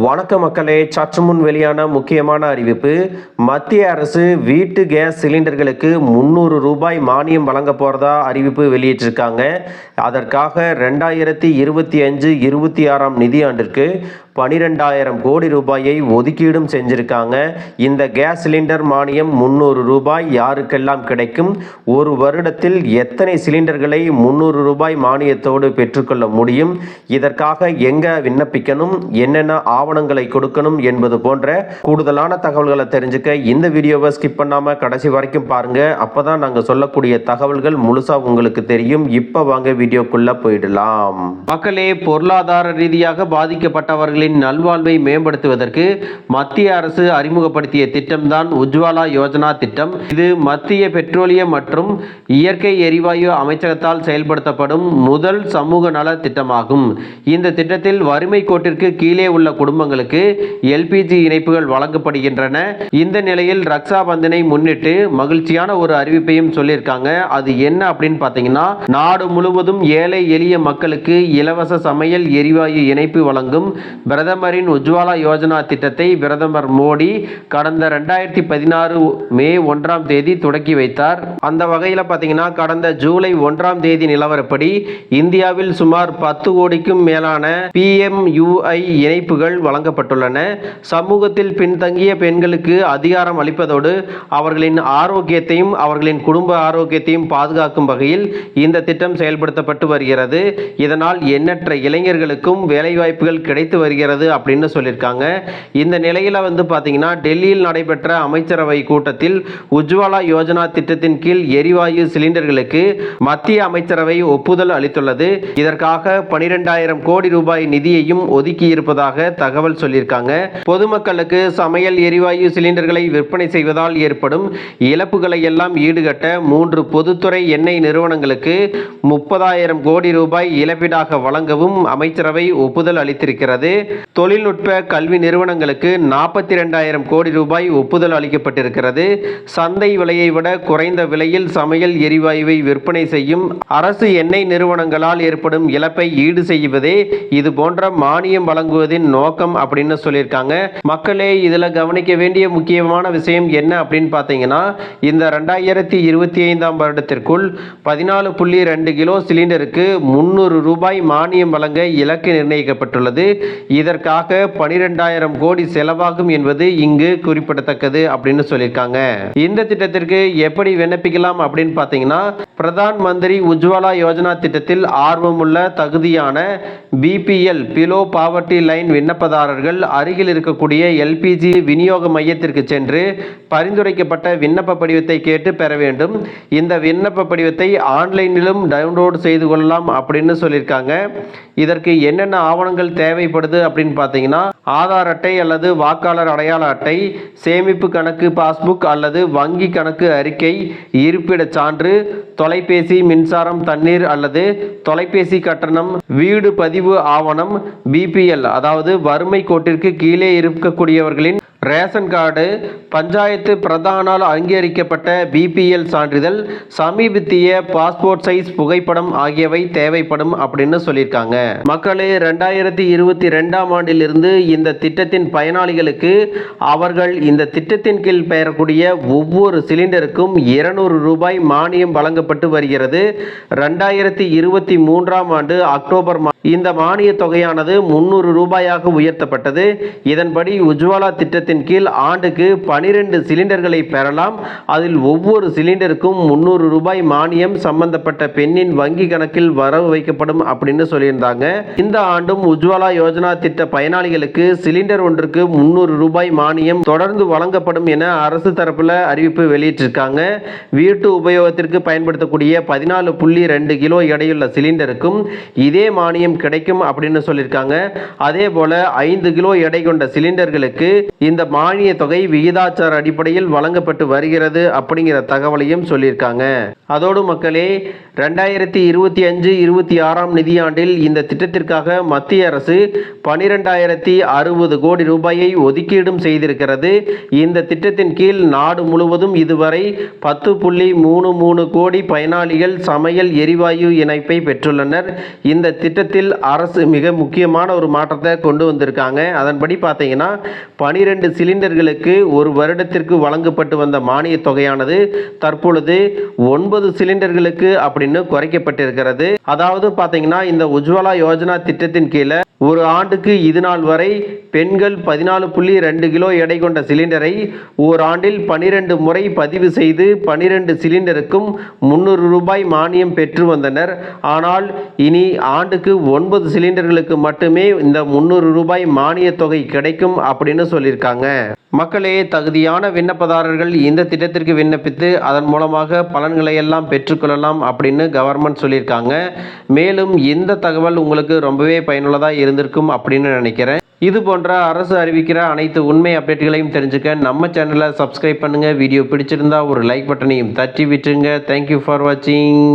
வணக்க மக்களே, சற்று முன் வெளியான முக்கியமான அறிவிப்பு. மத்திய அரசு வீட்டு கேஸ் சிலிண்டர்களுக்கு 300 ரூபாய் மானியம் வழங்க போறதா அறிவிப்பு வெளியிட்டிருக்காங்க. அதற்காக 2025-26 நிதியாண்டிற்கு 12,000 கோடி ரூபாயை ஒதுக்கீடும் செஞ்சிருக்காங்க. இந்த கேஸ் சிலிண்டர் மானியம் 300 ரூபாய் யாருக்கெல்லாம் கிடைக்கும்? ஒரு வருடத்தில் எத்தனை சிலிண்டர்களை 300 ரூபாய் மானியத்தோடு பெற்றுக்கொள்ள முடியும்? இதற்காக எங்க விண்ணப்பிக்கணும், என்னென்ன ஆவணங்களை கொடுக்கணும் என்பது போன்ற கூடுதலான தகவல்களை தெரிஞ்சுக்க இந்த வீடியோவை ஸ்கிப் பண்ணாம கடைசி வரைக்கும் பாருங்க. அப்பதான் நாங்க சொல்லக்கூடிய தகவல்கள் முழுசா உங்களுக்கு தெரியும். இப்ப வாங்க வீடியோக்குள்ள போயிடலாம். மக்களே, பொருளாதார ரீதியாக பாதிக்கப்பட்டவர்களின் நல்வாழ்வை மேம்படுத்துவதற்கு மத்திய அரசு அறிமுகப்படுத்திய திட்டம்தான் உஜ்வாலா யோஜனா திட்டம். இது மத்திய பெட்ரோலியம் மற்றும் இயற்கை எரிவாயு அமைச்சகத்தால் செயல்படுத்தப்படும் முதல் சமூக நல திட்டமாகும். இந்த திட்டத்தில் வறுமை கோட்டிற்கு கீழே உள்ள குடும்பங்களுக்கு எல்பிஜி இணைப்புகள் வழங்கப்படுகின்றன. இந்த நிலையில் ரக்ஷா பந்தனை முன்னிட்டு மகிழ்ச்சியான ஒரு அறிவிப்பையும் சொல்லியிருக்காங்க. அது என்ன அப்படின்னு பார்த்தீங்கன்னா, நாடு முழுவதும் ஏழை எளிய மக்களுக்கு இலவச சமையல் எரிவாயு இணைப்பு வழங்கும் பிரதமரின் உஜ்வாலா யோஜனா திட்டத்தை பிரதமர் மோடி கடந்த 2016 மே 1ஆம் தேதி தொடக்கி வைத்தார். அந்த வகையில் பார்த்தீங்கன்னா, கடந்த ஜூலை 1ஆம் தேதி நிலவரப்படி இந்தியாவில் சுமார் 10 கோடிக்கும் மேலான PMUI இணைப்புகள் வழங்கப்பட்டுள்ளன. சமூகத்தில் பின்தங்கிய பெண்களுக்கு அதிகாரம் அளிப்பதோடு அவர்களின் ஆரோக்கியத்தையும் அவர்களின் குடும்ப ஆரோக்கியத்தையும் பாதுகாக்கும் வகையில் இந்த திட்டம் செயல்படுத்தப்பட்டு வருகிறது. இதனால் எண்ணற்ற இளைஞர்களுக்கும் வேலைவாய்ப்புகள் கிடைத்து வருகிறது அப்படின்னு சொல்லியிருக்காங்க. இந்த நிலையில பாத்தீங்கன்னா, டெல்லியில் நடைபெற்ற அமைச்சரவை கூட்டத்தில் உஜ்வாலா யோஜனா திட்டத்தின் கீழ் எரிவாயு சிலிண்டர்களுக்கு மத்திய அமைச்சரவை ஒப்புதல் அளித்துள்ளது. இதற்காக 12,000 கோடி ரூபாய் நிதியையும் ஒதுக்கி இருப்பதாக தகவல் சொல்லியிருக்காங்க. பொதுமக்களுக்கு சமையல் எரிவாயு சிலிண்டர்களை விற்பனை செய்வதால் ஏற்படும் இழப்புகளை எல்லாம் ஈடுகட்ட 3 பொதுத்துறை எண்ணெய் நிறுவனங்களுக்கு 30,000 கோடி ரூபாய் இழப்பீடாக வழங்கவும் அமைச்சரவை ஒப்புதல் அளித்திருக்கிறது. தொழில்நுட்ப கல்வி நிறுவனங்களுக்கு 42,000 கோடி ரூபாய் ஒப்புதல் அளிக்கப்பட்டிருக்கிறது. சந்தை விலையை விட குறைந்த விலையில் சமையல் எரிவாயுவை விற்பனை செய்யும் அரசு எண்ணெய் நிறுவனங்களால் ஏற்படும் இழப்பை ஈடு செய்வதே இது போன்ற மானியம் வழங்குவதின் நோக்கம் அப்படின்னு சொல்லியிருக்காங்க. மக்களே, இதுல கவனிக்க வேண்டிய முக்கியமான விஷயம் என்ன அப்படின்னு பார்த்தீங்கன்னா, இந்த 2025ஆம் வருடத்திற்குள் 14.2 கிலோ சிலிண்டருக்கு 300 ரூபாய் மானியம் வழங்க இலக்கு நிர்ணயிக்கப்பட்டுள்ளது. இதற்காக 12,000 கோடி செலவாகும் என்பது இங்கு குறிப்பிடத்தக்கது அப்படின்னு சொல்லியிருக்காங்க. இந்த திட்டத்திற்கு எப்படி விண்ணப்பிக்கலாம் அப்படின்னு பார்த்தீங்கன்னா, பிரதான் மந்திரி உஜ்வாலா யோஜனா திட்டத்தில் ஆர்வமுள்ள தகுதியான BPL பிலோ பாவர்ட்டி லைன் விண்ணப்பதாரர்கள் அருகில் இருக்கக்கூடிய LPG விநியோக மையத்திற்கு சென்று பரிந்துரைக்கப்பட்ட விண்ணப்ப படிவத்தை கேட்டு பெற வேண்டும். இந்த விண்ணப்ப படிவத்தை ஆன்லைனிலும் டவுன்லோட் செய்து கொள்ளலாம் அப்படின்னு சொல்லியிருக்காங்க. இதற்கு என்னென்ன ஆவணங்கள் தேவைப்படுது அப்படின்னு பார்த்தீங்கன்னா, ஆதார் அட்டை அல்லது வாக்காளர் அடையாள அட்டை, சேமிப்பு கணக்கு பாஸ்புக் அல்லது வங்கி கணக்கு அறிக்கை, இருப்பிடச் சான்று, தொலைபேசி மின்சாரம் தண்ணீர் அல்லது தொலைபேசி கட்டணம், வீடு பதிவு ஆவணம், BPL அதாவது வறுமை கோட்டிற்கு கீழே இருக்கக்கூடியவர்களின் ரேஷன் கார்டு, பஞ்சாயத்து பிரதானால் அங்கீகரிக்கப்பட்ட BPL சான்றிதழ், சமீபத்திய பாஸ்போர்ட் சைஸ் புகைப்படம் ஆகியவை தேவைப்படும் அப்படின்னு சொல்லியிருக்காங்க. மக்களே, 2022ஆம் ஆண்டிலிருந்து இந்த திட்டத்தின் பயனாளிகளுக்கு அவர்கள் இந்த திட்டத்தின் கீழ் பெறக்கூடிய ஒவ்வொரு சிலிண்டருக்கும் 200 ரூபாய் மானியம் வழங்கப்பட்டு வருகிறது. 2023ஆம் ஆண்டு அக்டோபர் இந்த மானிய தொகையானது 300 ரூபாயாக உயர்த்தப்பட்டது. இதன்படி உஜ்வாலா திட்டத்தின் கீழ் ஆண்டுக்கு 12 சிலிண்டர்களை பெறலாம். அதில் ஒவ்வொரு சிலிண்டருக்கும் 300 ரூபாய் மானியம் சம்பந்தப்பட்ட பெண்ணின் வங்கி கணக்கில் வரவு வைக்கப்படும் அப்படின்னு சொல்லியிருந்தாங்க. இந்த ஆண்டும் உஜ்வாலா யோஜனா திட்ட பயனாளிகளுக்கு சிலிண்டர் ஒன்றுக்கு 300 ரூபாய் மானியம் தொடர்ந்து வழங்கப்படும் என அரசு தரப்புல அறிவிப்பு வெளியிட்டிருக்காங்க. வீட்டு உபயோகத்திற்கு பயன்படுத்தக்கூடிய 14.2 கிலோ எடையுள்ள சிலிண்டருக்கும் இதே மானியம் கிடைக்கும் அப்படின்னு சொல்லியிருக்காங்க. அதே போல 5 கிலோ எடை கொண்ட சிலிண்டர்களுக்கு இந்த மானிய தொகை விகிதாச்சார அடிப்படையில் வழங்கப்பட்டு வருகிறது அப்படிங்கிற தகவலையும் சொல்லியிருக்காங்க. அதோடு மக்களே 2025-26 நிதியாண்டில் இந்த திட்டத்திற்காக மத்திய அரசு 12,060 கோடி ரூபாயை ஒதுக்கீடும் செய்திருக்கிறது. இந்த திட்டத்தின் கீழ் நாடு முழுவதும் இதுவரை 10.33 கோடி பயனாளிகள் சமையல் எரிவாயு இணைப்பை பெற்றுள்ளனர். இந்த திட்டத்தில் அரசு மிக முக்கியமான ஒரு மாற்றத்தை கொண்டு வந்திருக்காங்க. அதன்படி பார்த்தீங்கன்னா 12 சிலிண்டர்களுக்கு ஒரு வருடத்திற்கு வழங்கப்பட்டு வந்த மானிய தொகையானது தற்பொழுது 9 சிலிண்டர்களுக்கு அப்படின்னு குறைக்கப்பட்டிருக்கிறது. அதாவது பார்த்தீங்கன்னா இந்த உஜ்வாலா யோஜனா திட்டத்தின் கீழே ஒரு ஆண்டுக்கு இது நாள் வரை பெண்கள் 14.2 கிலோ எடை கொண்ட சிலிண்டரை ஓராண்டில் 12 முறை பதிவு செய்து 12 சிலிண்டருக்கும் 300 ரூபாய் மானியம் பெற்று வந்தனர். ஆனால் இனி ஆண்டுக்கு 9 சிலிண்டர்களுக்கு மட்டுமே இந்த 300 ரூபாய் மானிய தொகை கிடைக்கும் அப்படின்னு சொல்லியிருக்காங்க. மக்களே, தகுதியான விண்ணப்பதாரர்கள் இந்த திட்டத்திற்கு விண்ணப்பித்து அதன் மூலமாக பலன்களை எல்லாம் பெற்றுக்கொள்ளலாம் அப்படின்னு கவர்மெண்ட் சொல்லியிருக்காங்க. மேலும் இந்த தகவல் உங்களுக்கு ரொம்பவே பயனுள்ளதாக இருந்திருக்கும் அப்படின்னு நினைக்கிறேன். இது போன்ற அரசு அறிவிக்கிற அனைத்து உண்மை அப்டேட்டுகளையும் தெரிஞ்சுக்க நம்ம சேனலை சப்ஸ்கிரைப் பண்ணுங்கள். வீடியோ பிடிச்சிருந்தா ஒரு லைக் பட்டனையும் தட்டி விட்டுருங்க. தேங்க்யூ ஃபார் வாட்சிங்.